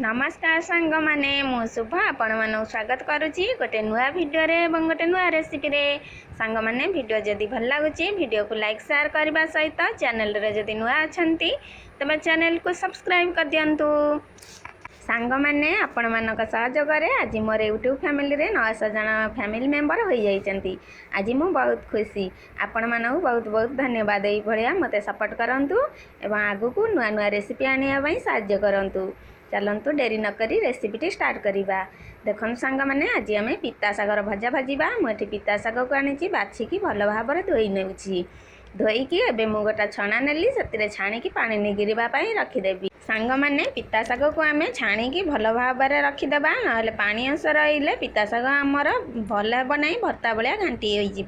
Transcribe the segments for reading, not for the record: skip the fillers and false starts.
नमस्कार सांग माने मु शुभ आपण मानक स्वागत करुच्ची गोटे नुआ भिडियो रे एवं गोटे नुआ रेसिपी रे सांग माने भिडियो जदि भल लागुची भिडियो को लाइक शेयर करबा सहित चैनल रे जदि नुआ अछंती तबे चैनल को सब्सक्राइब कर दियंतु। सांग माने आपण मानक सहयोग रे आज मोर यूट्यूब फैमिली रे 900 जन फैमिली मेंबर हो जाइछंती। आज मु बहुत खुशी आपण मानक बहुत बहुत धन्यवाद। एई भलिया मते सपोर्ट करंतु एवं आगु को नुआ नुआ रेसिपी आनिया पई सहाय्य करंतु। चलतु डेरी नकरी रेसिपीटी स्टार्ट करवा। देखो सांग मैंने आज आम पिता सागर भजा भाजा मुझे पिता साग को आनी बाछिकी भल भाव धोई नौ धोईकी एवं मु गोटा छना नेली से छाणी पानी निगिरवाई रखीदेवी। सांग मैंने पिता साग को आम छाणी भल भाव रखीदे ना पानी अंश रही पिता साग आमर भल हे ना भर्ता भाया घाटी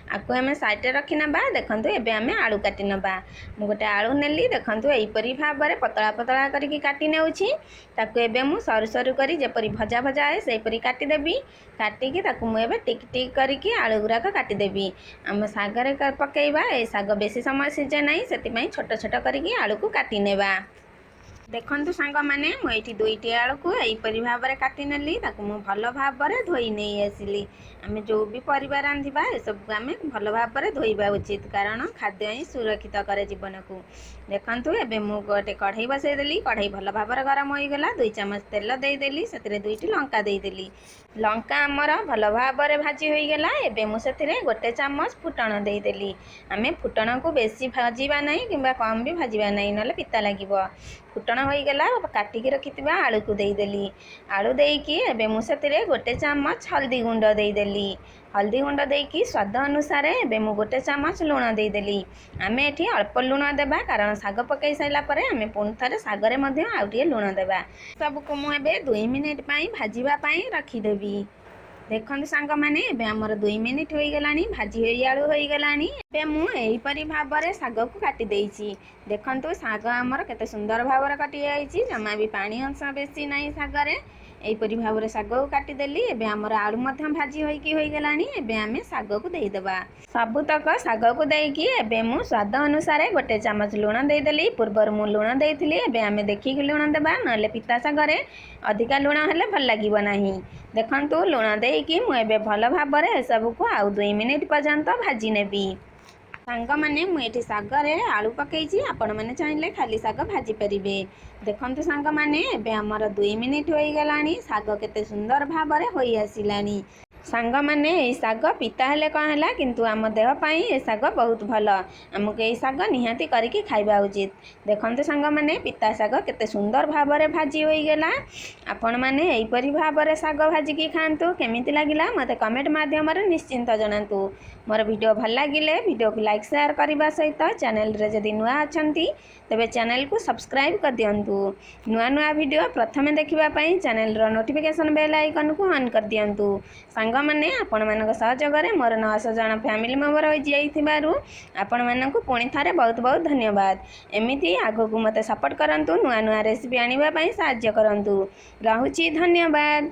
आपको आम साइड रखी ना। देखो एवं आम आलू काटी नवा। मु गोटे आलू नेली देखो यहीपरी भाव में पतला पतला करके काटी नेउछि ताकू एबे मु सरू सरू करी जेपरी भजा भजा है सेपरी काटिदेवी। काटिकी ताकू मु एबे टिक टिक करके आलू गुराक काटिदेवी। आम सागरे पकेइबा ए साग बेसी समय सीझे नहीं से छोट छोट करके आलू को काटी नेबा। देखंतु सांग माने मुझे दुईटी आलू को यहीपरी भाव में काटी नेली ताकू मु भल भाव में धोई नहीं आसिली। आम जो भी परिवार रांधिबा ए सब आम भल भाव में धोइबा उचित कारण खाद्य ही सुरक्षित करे जीवन को। देखंतु एबे मु गोटे कढ़ई बसई देली। कढ़ई भल भाव में गरम हो गला 2 चम्मच तेल देदेली से 2टी लंका देदेली। लंका आमर भल भाव में भाजी हो गला। एबे मु सेथिरे 1 चम्मच फुटण देदेली। आम फुटण को बेसी भाजीबा नहीं कि कम भी भाजीबा नहीं ना पिता लगिबो। फुटण हो गला काटिकी रखिथिबा आलू को देदेली। आलू देकी एबे मु सेथिरे 1 चम्मच हल्दी गुंड देदेली। हल्दी गुंड देकी स्वाद अनुसार एबे मु 1 चम्मच लुण देदेली। आम एठी अल्प लुण देबा कारण साग पकई साइला परे आम पुणी थरे सागरे मध्य आउ टिके लुण देबा। सबको मु एबे 2 मिनिट पई भाजीबा पई रखीदेवी। देखो सांग मैंने एबे हमर 2 मिनिट हो गलानी भाजी हो आलू हो गलानी। एबे मु एहीपरी भाव में साग को काटी देइछि। देखंतु साग हमर केते सुंदर भाव में कटि जाइछि जमा भी पानी अंश बेसी नहीं सागरे। एहीपरी भाव में साग को काटिदेली। एबे हमर आलू मध्य भाजी होइकी हो गलानी। एबे आमे साग को देइदबा। सबुतक साग को देकी एबे मु स्वाद अनुसार 1 चम्मच लुण देदेली। पूर्वर मु लुण देइथिली एबे आमे देखिकी लुण देबा नले पिता सागरे अधिका लुण हेले भल लागिबो नाही। देखंतु लुण देकी मु एबे भल भाव में सब को आउ 2 मिनिट पर्यंत भाजी नेबी। सांग माने मुझे सागरे आलू पकईची आपण मैंने चाहिए खाली साग भाजी पारे। देखंतु सांग माने एबे हमर 2 मिनिट हो गलानी साग केते सुंदर भाव में होई आसिलानी। सांग माने ए साग पिता हेले कौन है किंतु आम देह पाई ए साग बहुत भल। आमको ये साग निहाती करके खाइबा उचित। देखंतु सांग माने पिता साग केते सुंदर भाव में भाजी हो गला। आपण माने एहीपरी भाव में साग भाजिकी खातु। केमिति लागिला मते कमेंट माध्यम रे निश्चिंत जनातु। मोर वीडियो भल लागिले वीडियो को लाइक शेयर करबा सहित चैनल रे जदि नुआ अछंती तबे चैनल को सब्सक्राइब कर दियंतु। नुआ नुआ वीडियो प्रथमे देखिबा पई चैनल रो नोटिफिकेशन बेल आइकन को ऑन कर दियंतु। सांग माने आपण मानक सहयोग रे मोर 900 जन फैमिली मेंबर हो जाइथिबारु आपण मानक पुणी थारे बहुत बहुत धन्यवाद। एमिति आगो को मते सपोर्ट करंतु नुआ नुआ रेसिपी आनिबा पई सहाय्य करंतु। रहुची धन्यवाद।